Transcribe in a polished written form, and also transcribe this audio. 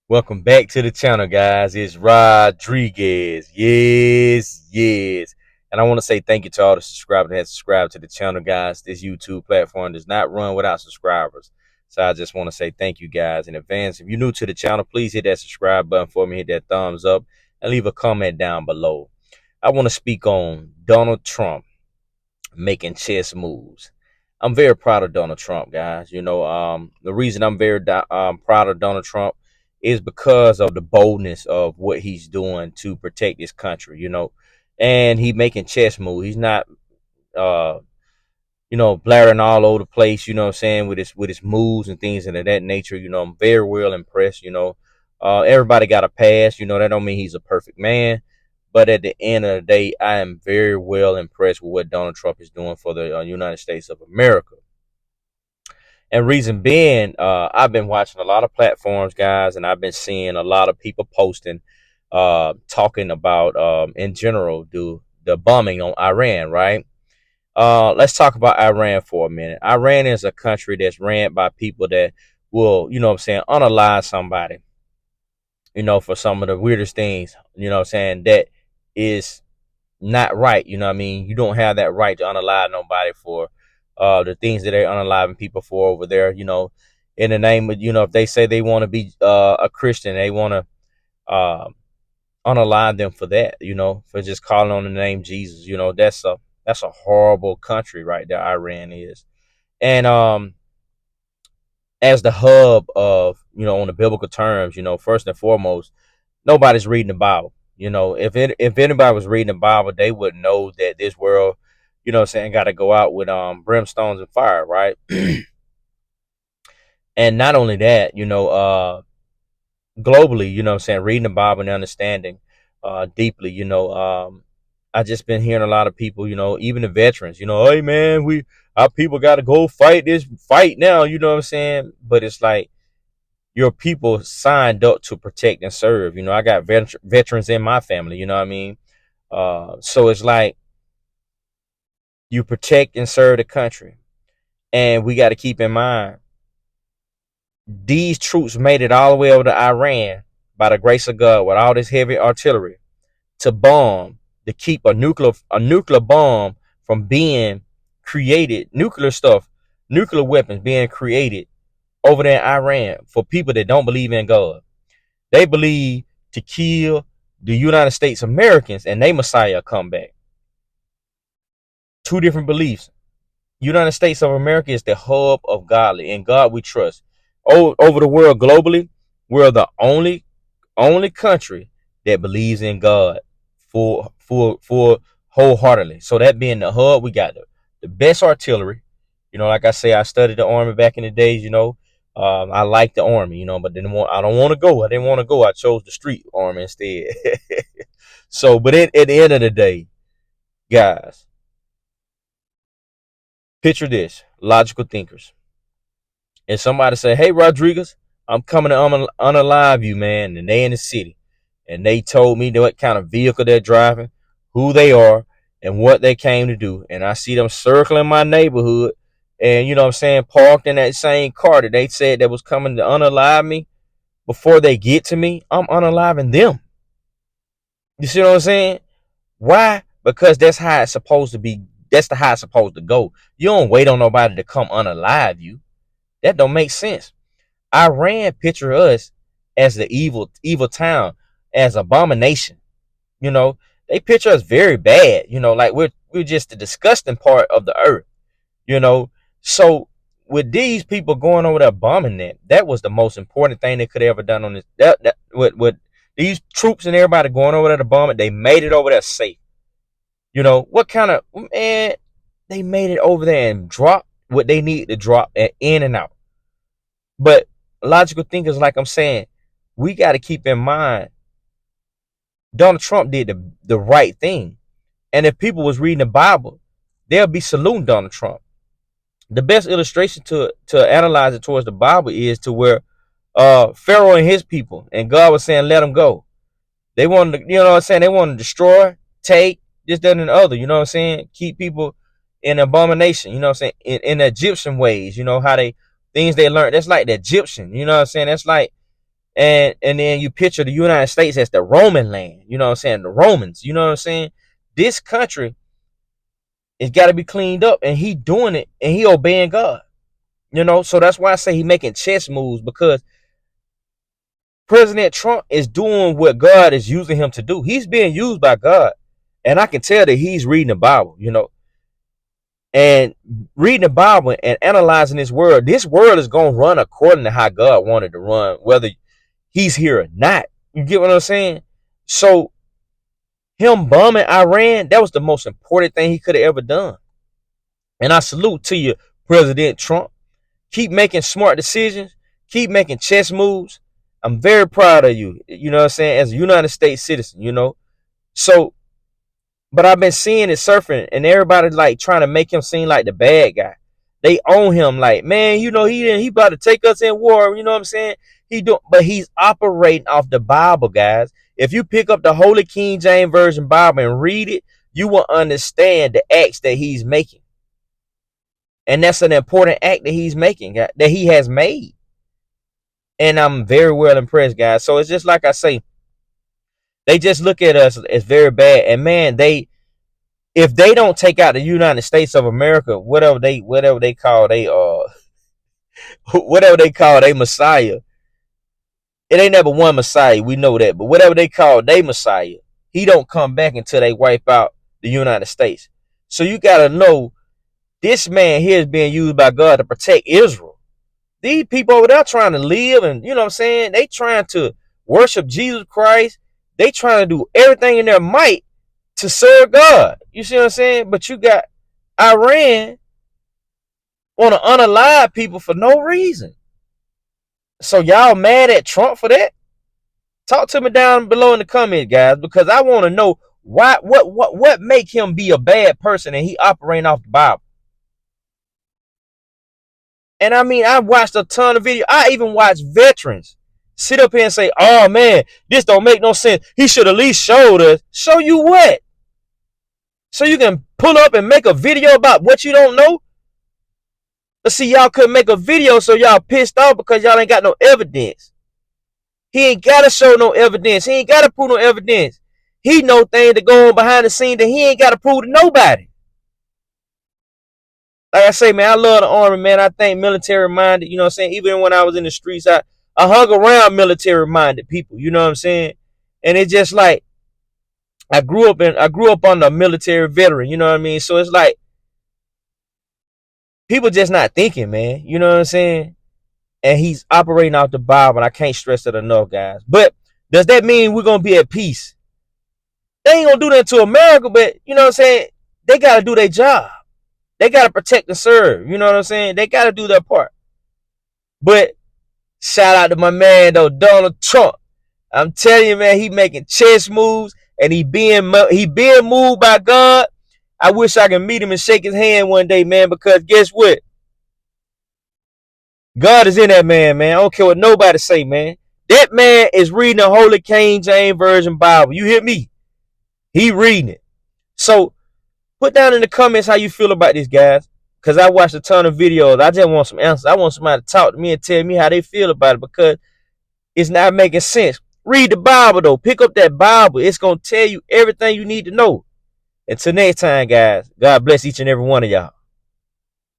Welcome back to the channel, guys. It's Rodriguez. Yes. And I want to say thank you to all the subscribers that have subscribed to the channel, guys. This YouTube platform does not run without subscribers. So I just want to say thank you, guys, in advance. If you're new to the channel, please hit that subscribe button for me, hit that thumbs up, and leave a comment down below. I want to speak on Donald Trump making chess moves. I'm very proud of Donald Trump, guys. The reason I'm very proud of Donald Trump is because of the boldness of what he's doing to protect his country. And he making chess moves. He's not, uh, blaring all over the place. You know what I'm saying, with his moves and things of that nature. I'm very well impressed. Everybody got a pass. That don't mean he's a perfect man. But at the end of the day, I am very well impressed with what Donald Trump is doing for the United States of America. And reason being, I've been watching a lot of platforms, guys, and I've been seeing a lot of people posting, talking about, in general, the bombing on Iran, right? Let's talk about Iran for a minute. Iran is a country that's ran by people that will, unalive somebody, for some of the weirdest things, that is not right. You don't have that right to unalive nobody for the things that they're unaliving people for over there. In the name of, if they say they want to be a Christian, they want to unalive them for that. For just calling on the name Jesus. That's a horrible country right there. Iran is, and as the hub of, on the biblical terms, first and foremost, nobody's reading the Bible. If anybody was reading the Bible, they would know that this world, got to go out with brimstones and fire, right? And not only that, globally, reading the Bible and understanding deeply, I just been hearing a lot of people, even the veterans, hey man, our people got to go fight this fight now, But it's like, your people signed up to protect and serve. I got veterans in my family. You know what I mean? So it's like, you protect and serve the country, and we got to keep in mind, these troops made it all the way over to Iran by the grace of God with all this heavy artillery to bomb, to keep a nuclear bomb from being created, nuclear weapons being created over there in Iran for people that don't believe in God. They believe to kill the United States Americans and they Messiah come back. Two different beliefs. United States of America is the hub of godly. In God we trust. Over the world globally, we're the only country that believes in God for wholeheartedly. So that being the hub, we got the best artillery. Like I say, I studied the Army back in the days. I like the Army, but I don't want to go. I didn't want to go. I chose the street Army instead. So, but at the end of the day, guys, picture this: logical thinkers. And somebody say, "Hey, Rodriguez, I'm coming to unalive you, man." And they in the city, and they told me what kind of vehicle they're driving, who they are, and what they came to do. And I see them circling my neighborhood, and parked in that same car that they said that was coming to unalive me. Before they get to me, I'm unaliving them. You see what I'm saying? Why? Because that's how it's supposed to be. That's how it's supposed to go. You don't wait on nobody to come unalive you. That don't make sense. Iran picture us as the evil town, as abomination. They picture us very bad. Like we're just the disgusting part of the earth. So with these people going over there bombing that was the most important thing they could have ever done on this. That with these troops and everybody going over there to bomb it, they made it over there safe. What kind of man? They made it over there and dropped what they need to drop in and out. But logical thinkers, like I'm saying, we got to keep in mind, Donald Trump did the right thing. And if people was reading the Bible, they'll be saluting Donald Trump. The best illustration to analyze it towards the Bible is to where Pharaoh and his people, and God was saying, let them go. They wanted to, they wanted to destroy, take, this, that, and the other, keep people in abomination, in Egyptian ways, how things they learned. That's like the Egyptian, that's like And then you picture the United States as the Roman land, you know what I'm saying? The Romans, you know what I'm saying? This country, it's got to be cleaned up, and he doing it, and he obeying God. You know, so that's why I say he making chess moves, because President Trump is doing what God is using him to do. He's being used by God, and I can tell that he's reading the Bible, you know, and reading the Bible and analyzing this world. This world is gonna run according to how God wanted to run, whether he's here or not. You get what I'm saying? So him bombing Iran, that was the most important thing he could have ever done. And I salute to you, President Trump. Keep making smart decisions. Keep making chess moves. I'm very proud of you. You know what I'm saying? As a United States citizen, you know. So, but I've been seeing it surfing, and everybody like trying to make him seem like the bad guy. They own him like, man, you know, he about to take us in war. You know what I'm saying? But he's operating off the Bible, guys. If you pick up the Holy King James Version Bible and read it, you will understand the acts that he's making. And that's an important act that he's making, that he has made. And I'm very well impressed, guys. So it's just like I say, they just look at us as very bad. And man, if they don't take out the United States of America, whatever they call they Messiah. It ain't never one Messiah, we know that. But whatever they call they Messiah, he don't come back until they wipe out the United States. So you gotta know, this man here is being used by God to protect Israel. These people over there trying to live, and you know what I'm saying? They trying to worship Jesus Christ. They trying to do everything in their might to serve God. You see what I'm saying? But you got Iran want to unalive people for no reason. So y'all mad at Trump for that? Talk to me down below in the comments, guys, because I want to know what make him be a bad person and he operating off the Bible. And I mean, I watched a ton of videos. I even watched veterans sit up here and say, oh man, this don't make no sense. He should at least showed us. Show you what? So you can pull up and make a video about what you don't know? But see, y'all couldn't make a video, so y'all pissed off because y'all ain't got no evidence. He ain't got to show no evidence. He ain't got to prove no evidence. He know things that go on behind the scene that he ain't got to prove to nobody. Like I say, man, I love the Army, man. I think military-minded, you know what I'm saying? Even when I was in the streets, I hung around military-minded people, you know what I'm saying? And it's just like, I grew up on a military veteran, you know what I mean? So it's like, people just not thinking, man, you know what I'm saying? And he's operating out the Bible, and I can't stress it enough, guys. But does that mean we're going to be at peace? They ain't going to do that to America, but, you know what I'm saying? They got to do their job. They got to protect and serve. You know what I'm saying? They got to do their part. But shout out to my man, though, Donald Trump. I'm telling you, man, he making chess moves, and he being moved by God. I wish I could meet him and shake his hand one day, man, because guess what? God is in that man, man. I don't care what nobody say, man. That man is reading the Holy King James Version Bible. You hear me? He reading it. So put down in the comments how you feel about this, guys. Because I watched a ton of videos. I just want some answers. I want somebody to talk to me and tell me how they feel about it, because it's not making sense. Read the Bible, though. Pick up that Bible. It's going to tell you everything you need to know. Until next time, guys, God bless each and every one of y'all.